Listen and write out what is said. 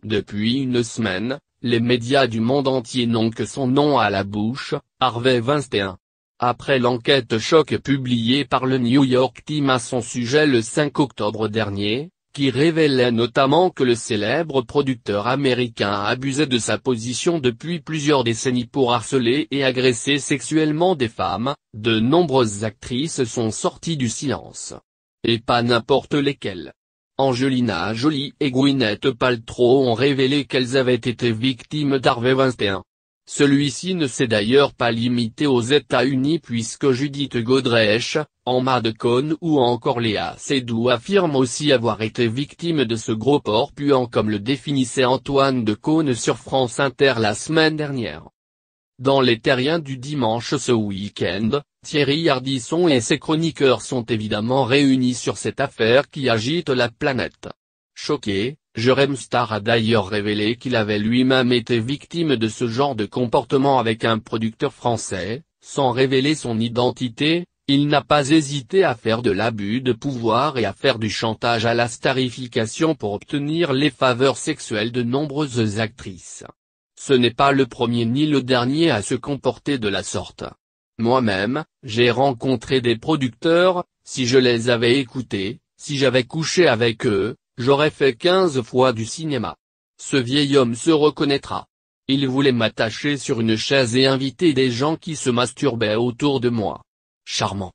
Depuis une semaine, les médias du monde entier n'ont que son nom à la bouche, Harvey Weinstein. Après l'enquête choc publiée par le New York Times à son sujet le 5 octobre dernier, qui révélait notamment que le célèbre producteur américain abusait de sa position depuis plusieurs décennies pour harceler et agresser sexuellement des femmes, de nombreuses actrices sont sorties du silence. Et pas n'importe lesquelles. Angelina Jolie et Gwyneth Paltrow ont révélé qu'elles avaient été victimes d'Harvey Weinstein. Celui-ci ne s'est d'ailleurs pas limité aux États-Unis puisque Judith Godrèche, Emma Decaune ou encore Léa Seydoux affirment aussi avoir été victimes de ce gros porc puant comme le définissait Antoine Decaune sur France Inter la semaine dernière. Dans les terriens du dimanche ce week-end, Thierry Ardisson et ses chroniqueurs sont évidemment réunis sur cette affaire qui agite la planète. Choqué, Jérém Star a d'ailleurs révélé qu'il avait lui-même été victime de ce genre de comportement avec un producteur français, sans révéler son identité. Il n'a pas hésité à faire de l'abus de pouvoir et à faire du chantage à la starification pour obtenir les faveurs sexuelles de nombreuses actrices. Ce n'est pas le premier ni le dernier à se comporter de la sorte. Moi-même, j'ai rencontré des producteurs, si je les avais écoutés, si j'avais couché avec eux, j'aurais fait 15 fois du cinéma. Ce vieil homme se reconnaîtra. Il voulait m'attacher sur une chaise et inviter des gens qui se masturbaient autour de moi. Charmant.